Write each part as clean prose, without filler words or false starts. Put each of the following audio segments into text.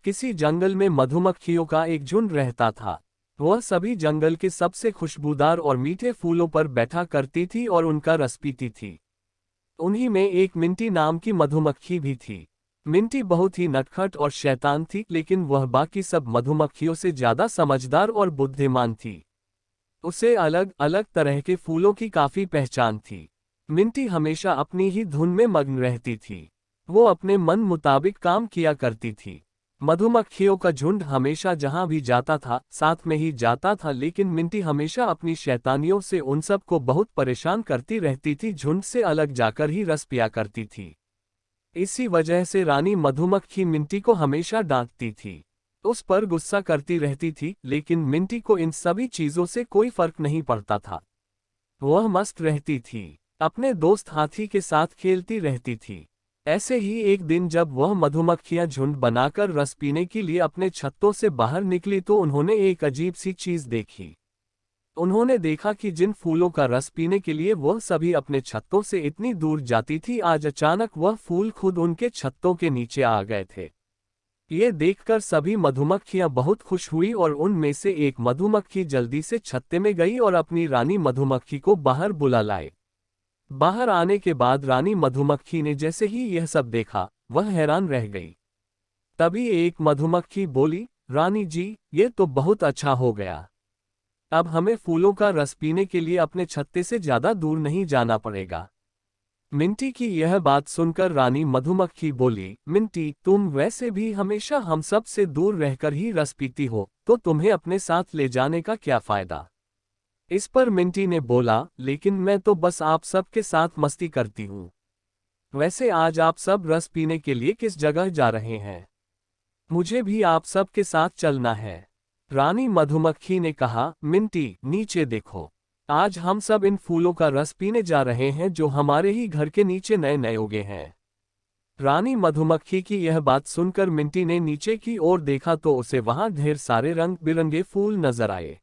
किसी जंगल में मधुमक्खियों का एक झुंड रहता था। वह सभी जंगल के सबसे खुशबूदार और मीठे फूलों पर बैठा करती थी और उनका रस पीती थी। उन्हीं में एक मिंटी नाम की मधुमक्खी भी थी। मिंटी बहुत ही नटखट और शैतान थी, लेकिन वह बाकी सब मधुमक्खियों से ज्यादा समझदार और बुद्धिमान थी। उसे अलग अलग तरह के फूलों की काफी पहचान थी। मिंटी हमेशा अपनी ही धुन में मग्न रहती थी। वो अपने मन मुताबिक काम किया करती थी। मधुमक्खियों का झुंड हमेशा जहां भी जाता था साथ में ही जाता था, लेकिन मिंटी हमेशा अपनी शैतानियों से उन सब को बहुत परेशान करती रहती थी। झुंड से अलग जाकर ही रस पिया करती थी। इसी वजह से रानी मधुमक्खी मिंटी को हमेशा डांटती थी, उस पर गुस्सा करती रहती थी, लेकिन मिंटी को इन सभी चीजों से कोई फर्क नहीं पड़ता था। वह मस्त रहती थी, अपने दोस्त हाथी के साथ खेलती रहती थी। ऐसे ही एक दिन जब वह मधुमक्खियां झुंड बनाकर रस पीने के लिए अपने छत्तों से बाहर निकली तो उन्होंने एक अजीब सी चीज देखी। उन्होंने देखा कि जिन फूलों का रस पीने के लिए वह सभी अपने छत्तों से इतनी दूर जाती थी, आज अचानक वह फूल खुद उनके छत्तों के नीचे आ गए थे। ये देखकर सभी मधुमक्खियां बहुत खुश हुई और उनमें से एक मधुमक्खी जल्दी से छत्ते में गई और अपनी रानी मधुमक्खी को बाहर बुला लाई। बाहर आने के बाद रानी मधुमक्खी ने जैसे ही यह सब देखा, वह हैरान रह गई। तभी एक मधुमक्खी बोली, रानी जी, ये तो बहुत अच्छा हो गया। अब हमें फूलों का रस पीने के लिए अपने छत्ते से ज्यादा दूर नहीं जाना पड़ेगा। मिंटी की यह बात सुनकर रानी मधुमक्खी बोली, मिंटी, तुम वैसे भी हमेशा हम सब से दूर रहकर ही रस पीती हो, तो तुम्हें अपने साथ ले जाने का क्या फायदा। इस पर मिंटी ने बोला, लेकिन मैं तो बस आप सब के साथ मस्ती करती हूँ। वैसे आज आप सब रस पीने के लिए किस जगह जा रहे हैं? मुझे भी आप सब के साथ चलना है। रानी मधुमक्खी ने कहा, मिंटी, नीचे देखो। आज हम सब इन फूलों का रस पीने जा रहे हैं जो हमारे ही घर के नीचे नए नए उगे हैं। रानी मधुमक्खी की यह बात सुनकर मिंटी ने नीचे की ओर देखा तो उसे वहां ढेर सारे रंग बिरंगे फूल नजर आए।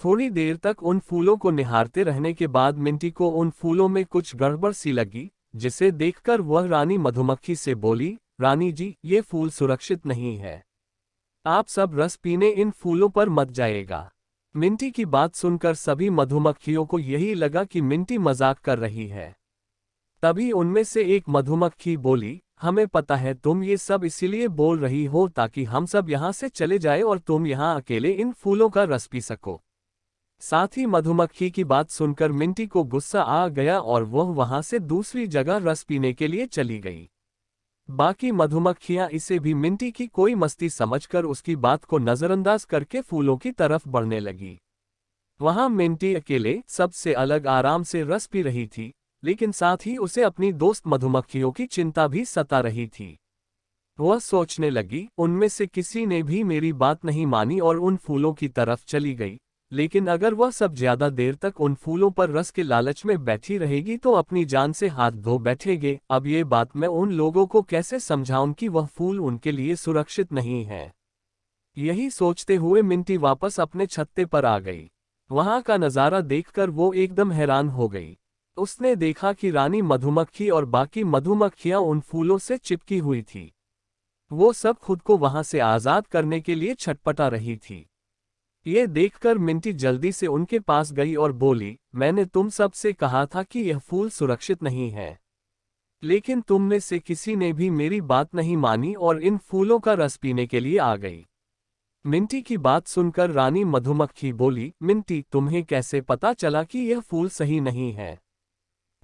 थोड़ी देर तक उन फूलों को निहारते रहने के बाद मिंटी को उन फूलों में कुछ गड़बड़ सी लगी, जिसे देखकर वह रानी मधुमक्खी से बोली, रानी जी, ये फूल सुरक्षित नहीं है। आप सब रस पीने इन फूलों पर मत जाइएगा। मिंटी की बात सुनकर सभी मधुमक्खियों को यही लगा कि मिंटी मजाक कर रही है। तभी उनमें से एक मधुमक्खी बोली, हमें पता है तुम ये सब इसीलिए बोल रही हो ताकि हम सब यहाँ से चले जाए और तुम यहाँ अकेले इन फूलों का रस पी सको। साथ ही मधुमक्खी की बात सुनकर मिंटी को गुस्सा आ गया और वह वहां से दूसरी जगह रस पीने के लिए चली गई। बाकी मधुमक्खियां इसे भी मिंटी की कोई मस्ती समझकर उसकी बात को नजरअंदाज करके फूलों की तरफ बढ़ने लगी। वहां मिंटी अकेले सबसे अलग आराम से रस पी रही थी, लेकिन साथ ही उसे अपनी दोस्त मधुमक्खियों की चिंता भी सता रही थी। वह सोचने लगी, उनमें से किसी ने भी मेरी बात नहीं मानी और उन फूलों की तरफ चली गई, लेकिन अगर वह सब ज्यादा देर तक उन फूलों पर रस के लालच में बैठी रहेगी तो अपनी जान से हाथ धो बैठेगे। अब ये बात मैं उन लोगों को कैसे समझाऊं कि वह फूल उनके लिए सुरक्षित नहीं है। यही सोचते हुए मिंटी वापस अपने छत्ते पर आ गई। वहां का नजारा देखकर वो एकदम हैरान हो गई। उसने देखा कि रानी मधुमक्खी और बाकी मधुमक्खियां उन फूलों से चिपकी हुई थी। वो सब खुद को वहां से आजाद करने के लिए छटपटा रही थी। ये देखकर मिंटी जल्दी से उनके पास गई और बोली, मैंने तुम सब से कहा था कि यह फूल सुरक्षित नहीं है, लेकिन तुम में से किसी ने भी मेरी बात नहीं मानी और इन फूलों का रस पीने के लिए आ गई। मिंटी की बात सुनकर रानी मधुमक्खी बोली, मिंटी, तुम्हें कैसे पता चला कि यह फूल सही नहीं है?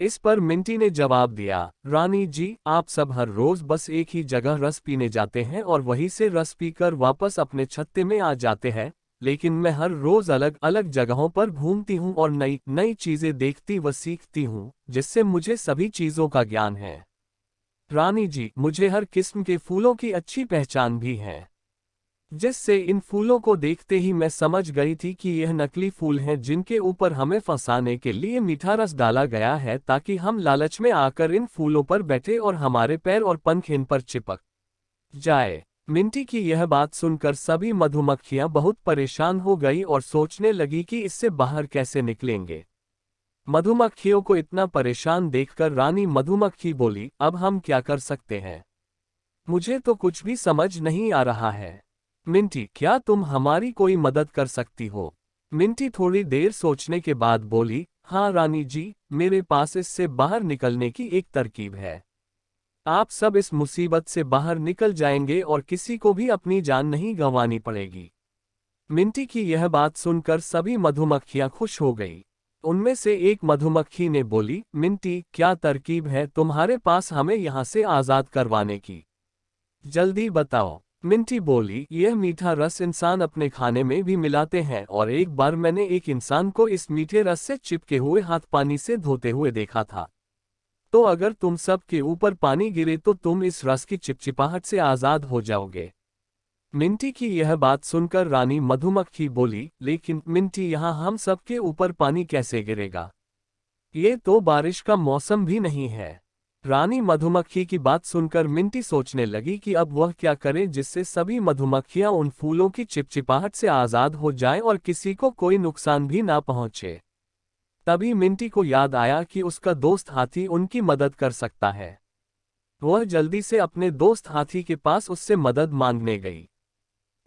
इस पर मिंटी ने जवाब दिया, रानी जी, आप सब हर रोज बस एक ही जगह रस पीने जाते हैं और वहीं से रस पीकर वापस अपने छत्ते में आ जाते हैं, लेकिन मैं हर रोज अलग अलग जगहों पर घूमती हूँ और नई नई चीजें देखती व सीखती हूँ, जिससे मुझे सभी चीजों का ज्ञान है। रानी जी, मुझे हर किस्म के फूलों की अच्छी पहचान भी है, जिससे इन फूलों को देखते ही मैं समझ गई थी कि यह नकली फूल हैं जिनके ऊपर हमें फंसाने के लिए मीठा रस डाला गया है ताकि हम लालच में आकर इन फूलों पर बैठे और हमारे पैर और पंख इन पर चिपक जाए। मिंटी की यह बात सुनकर सभी मधुमक्खियां बहुत परेशान हो गई और सोचने लगी कि इससे बाहर कैसे निकलेंगे। मधुमक्खियों को इतना परेशान देखकर रानी मधुमक्खी बोली, अब हम क्या कर सकते हैं? मुझे तो कुछ भी समझ नहीं आ रहा है। मिंटी, क्या तुम हमारी कोई मदद कर सकती हो? मिंटी थोड़ी देर सोचने के बाद बोली, हाँ रानी जी, मेरे पास इससे बाहर निकलने की एक तरकीब है। आप सब इस मुसीबत से बाहर निकल जाएंगे और किसी को भी अपनी जान नहीं गंवानी पड़ेगी। मिंटी की यह बात सुनकर सभी मधुमक्खियां खुश हो गई। उनमें से एक मधुमक्खी ने बोली, मिंटी, क्या तरकीब है तुम्हारे पास हमें यहाँ से आज़ाद करवाने की? जल्दी बताओ। मिंटी बोली, यह मीठा रस इंसान अपने खाने में भी मिलाते हैं और एक बार मैंने एक इंसान को इस मीठे रस से चिपके हुए हाथ पानी से धोते हुए देखा था। तो अगर तुम सब के ऊपर पानी गिरे तो तुम इस रस की चिपचिपाहट से आज़ाद हो जाओगे। मिंटी की यह बात सुनकर रानी मधुमक्खी बोली, लेकिन मिंटी, यहाँ हम सब के ऊपर पानी कैसे गिरेगा? ये तो बारिश का मौसम भी नहीं है। रानी मधुमक्खी की बात सुनकर मिंटी सोचने लगी कि अब वह क्या करे जिससे सभी मधुमक्खियां उन फूलों की चिपचिपाहट से आज़ाद हो जाएं और किसी को कोई नुकसान भी ना पहुंचे। तभी मिंटी को याद आया कि उसका दोस्त हाथी उनकी मदद कर सकता है। वह जल्दी से अपने दोस्त हाथी के पास उससे मदद मांगने गई।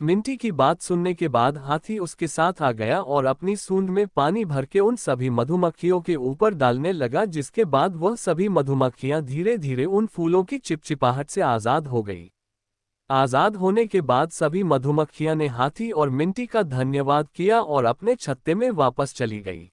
मिंटी की बात सुनने के बाद हाथी उसके साथ आ गया और अपनी सूंड में पानी भर के उन सभी मधुमक्खियों के ऊपर डालने लगा, जिसके बाद वह सभी मधुमक्खियां धीरे धीरे उन फूलों की चिपचिपाहट से आज़ाद हो गई। आज़ाद होने के बाद सभी मधुमक्खियां ने हाथी और मिंटी का धन्यवाद किया और अपने छत्ते में वापस चली गई।